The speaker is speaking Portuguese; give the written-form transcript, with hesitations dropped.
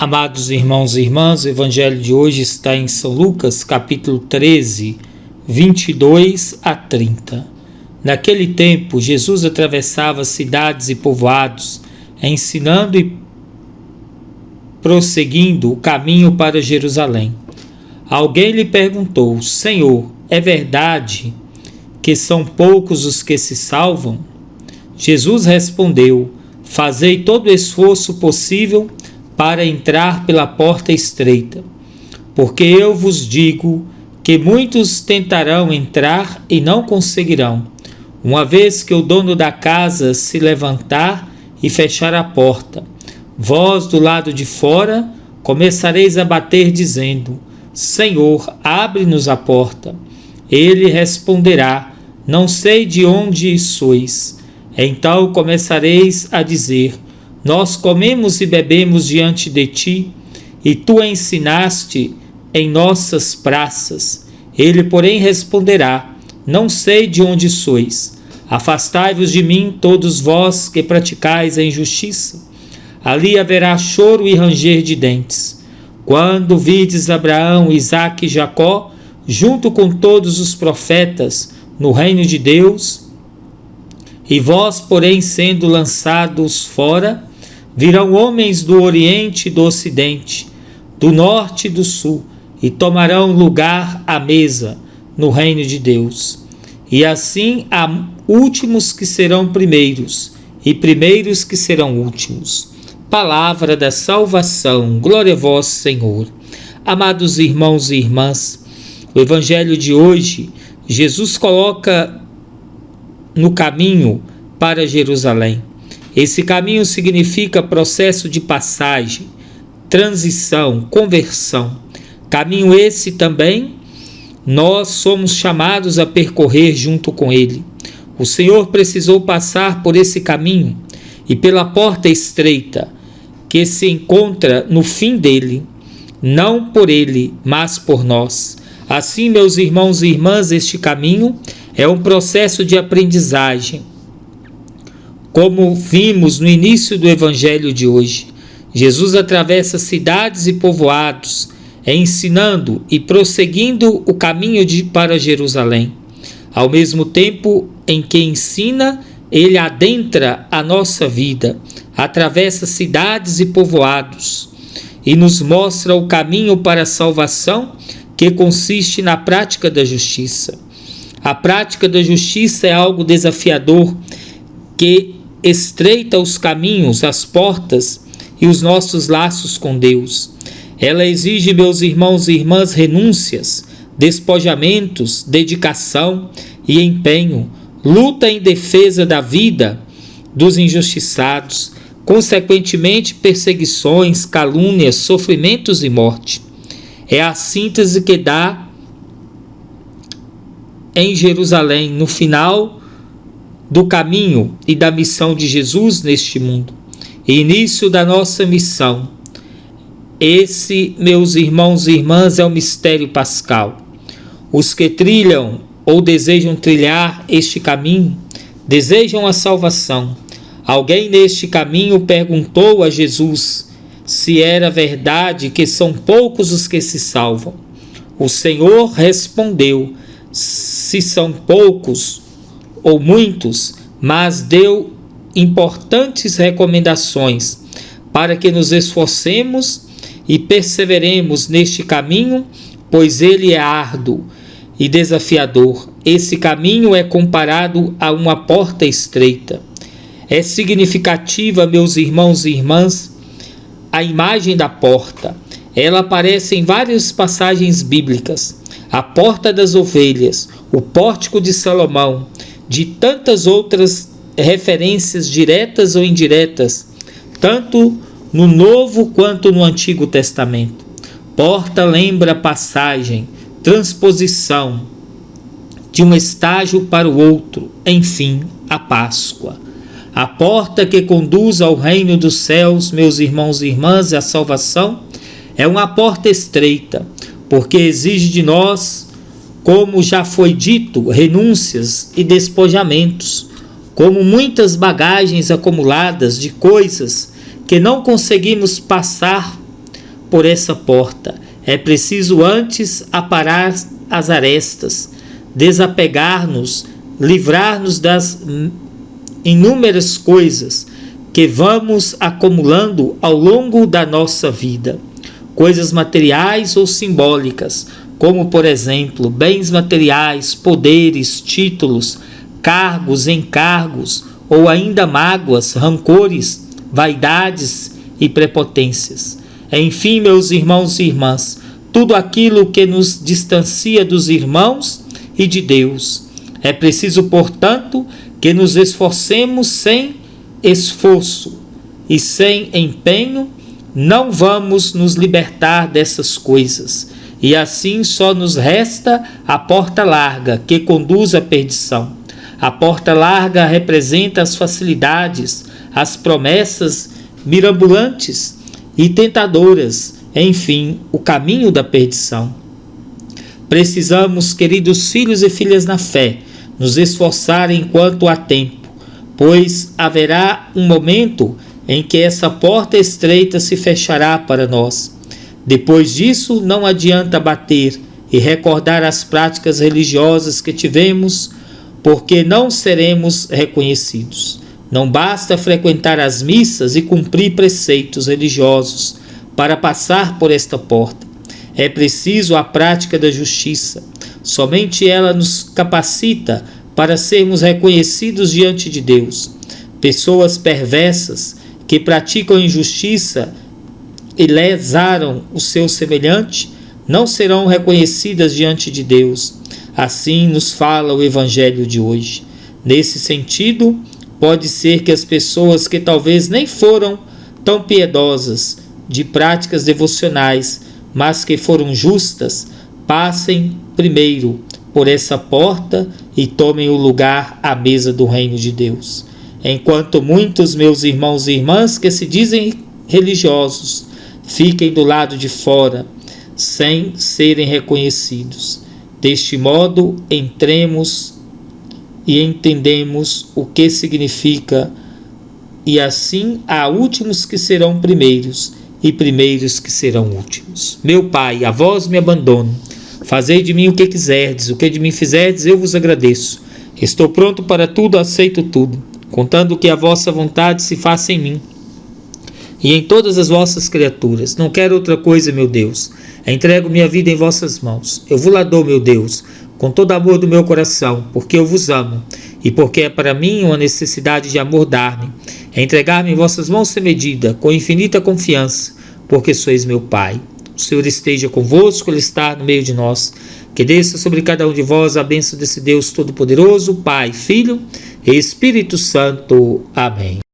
Amados irmãos e irmãs, o evangelho de hoje está em São Lucas, capítulo 13, 22 a 30. Naquele tempo, Jesus atravessava cidades e povoados, ensinando e prosseguindo o caminho para Jerusalém. Alguém lhe perguntou: Senhor, é verdade que são poucos os que se salvam? Jesus respondeu: Fazei todo o esforço possível para entrar pela porta estreita, porque eu vos digo que muitos tentarão entrar e não conseguirão, uma vez que o dono da casa se levantar e fechar a porta. Vós, do lado de fora, começareis a bater, dizendo: Senhor, abre-nos a porta. Ele responderá: Não sei de onde sois. Então começareis a dizer: Nós comemos e bebemos diante de ti, e tu ensinaste em nossas praças. Ele, porém, responderá: Não sei de onde sois. Afastai-vos de mim, todos vós que praticais a injustiça. Ali haverá choro e ranger de dentes. Quando vides Abraão, Isaque e Jacó, junto com todos os profetas, no reino de Deus, e vós, porém, sendo lançados fora, virão homens do Oriente e do Ocidente, do Norte e do Sul, e tomarão lugar à mesa no reino de Deus. E assim há últimos que serão primeiros, e primeiros que serão últimos. Palavra da salvação. Glória a vós, Senhor. Amados irmãos e irmãs, o evangelho de hoje, Jesus coloca no caminho para Jerusalém. Esse caminho significa processo de passagem, transição, conversão. Caminho esse também nós somos chamados a percorrer junto com ele. O Senhor precisou passar por esse caminho e pela porta estreita que se encontra no fim dele, não por ele, mas por nós. Assim, meus irmãos e irmãs, este caminho é um processo de aprendizagem. Como vimos no início do evangelho de hoje, Jesus atravessa cidades e povoados, ensinando e prosseguindo o caminho para Jerusalém. Ao mesmo tempo em que ensina, ele adentra a nossa vida, atravessa cidades e povoados e nos mostra o caminho para a salvação, que consiste na prática da justiça. A prática da justiça é algo desafiador que estreita os caminhos, as portas e os nossos laços com Deus. Ela exige, meus irmãos e irmãs, renúncias, despojamentos, dedicação e empenho, luta em defesa da vida dos injustiçados, consequentemente perseguições, calúnias, sofrimentos e morte. É a síntese que dá em Jerusalém, no final do caminho e da missão de Jesus neste mundo, início da nossa missão. Esse, meus irmãos e irmãs, é o mistério pascal. Os que trilham ou desejam trilhar este caminho, desejam a salvação. Alguém neste caminho perguntou a Jesus se era verdade que são poucos os que se salvam. O Senhor respondeu: se são poucos ou muitos, mas deu importantes recomendações para que nos esforcemos e perseveremos neste caminho, pois ele é árduo e desafiador. Esse caminho é comparado a uma porta estreita. É significativa, meus irmãos e irmãs, a imagem da porta. Ela aparece em várias passagens bíblicas. A porta das ovelhas, o pórtico de Salomão, de tantas outras referências diretas ou indiretas, tanto no Novo quanto no Antigo Testamento. Porta lembra passagem, transposição de um estágio para o outro, enfim, a Páscoa. A porta que conduz ao reino dos céus, meus irmãos e irmãs, a salvação, é uma porta estreita, porque exige de nós, como já foi dito, renúncias e despojamentos, como muitas bagagens acumuladas de coisas que não conseguimos passar por essa porta. É preciso antes aparar as arestas, desapegar-nos, livrar-nos das inúmeras coisas que vamos acumulando ao longo da nossa vida. Coisas materiais ou simbólicas, como por exemplo, bens materiais, poderes, títulos, cargos, encargos, ou ainda mágoas, rancores, vaidades e prepotências. Enfim, meus irmãos e irmãs, tudo aquilo que nos distancia dos irmãos e de Deus. É preciso, portanto, que nos esforcemos sem esforço e sem empenho, não vamos nos libertar dessas coisas. E assim só nos resta a porta larga, que conduz à perdição. A porta larga representa as facilidades, as promessas mirabolantes e tentadoras, enfim, o caminho da perdição. Precisamos, queridos filhos e filhas na fé, nos esforçar enquanto há tempo, pois haverá um momento em que essa porta estreita se fechará para nós. Depois disso, não adianta bater e recordar as práticas religiosas que tivemos, porque não seremos reconhecidos. Não basta frequentar as missas e cumprir preceitos religiosos para passar por esta porta. É preciso a prática da justiça. Somente ela nos capacita para sermos reconhecidos diante de Deus. Pessoas perversas que praticam injustiça e lesaram o seu semelhante não serão reconhecidas diante de Deus. Assim nos fala o Evangelho de hoje. Nesse sentido, pode ser que as pessoas que talvez nem foram tão piedosas de práticas devocionais, mas que foram justas, passem primeiro por essa porta e tomem o lugar à mesa do reino de Deus. Enquanto muitos meus irmãos e irmãs que se dizem religiosos fiquem do lado de fora, sem serem reconhecidos. Deste modo, entremos e entendemos o que significa, e assim há últimos que serão primeiros, e primeiros que serão últimos. Meu Pai, a vós me abandono. Fazei de mim o que quiserdes, o que de mim fizerdes, eu vos agradeço. Estou pronto para tudo, aceito tudo, contando que a vossa vontade se faça em mim e em todas as vossas criaturas. Não quero outra coisa, meu Deus. Entrego minha vida em vossas mãos. Eu vos dou, meu Deus, com todo amor do meu coração, porque eu vos amo e porque é para mim uma necessidade de amor dar-me. Entregar-me em vossas mãos sem medida, com infinita confiança, porque sois meu Pai. O Senhor esteja convosco, Ele está no meio de nós. Que desça sobre cada um de vós a bênção desse Deus Todo-Poderoso, Pai, Filho e Espírito Santo. Amém.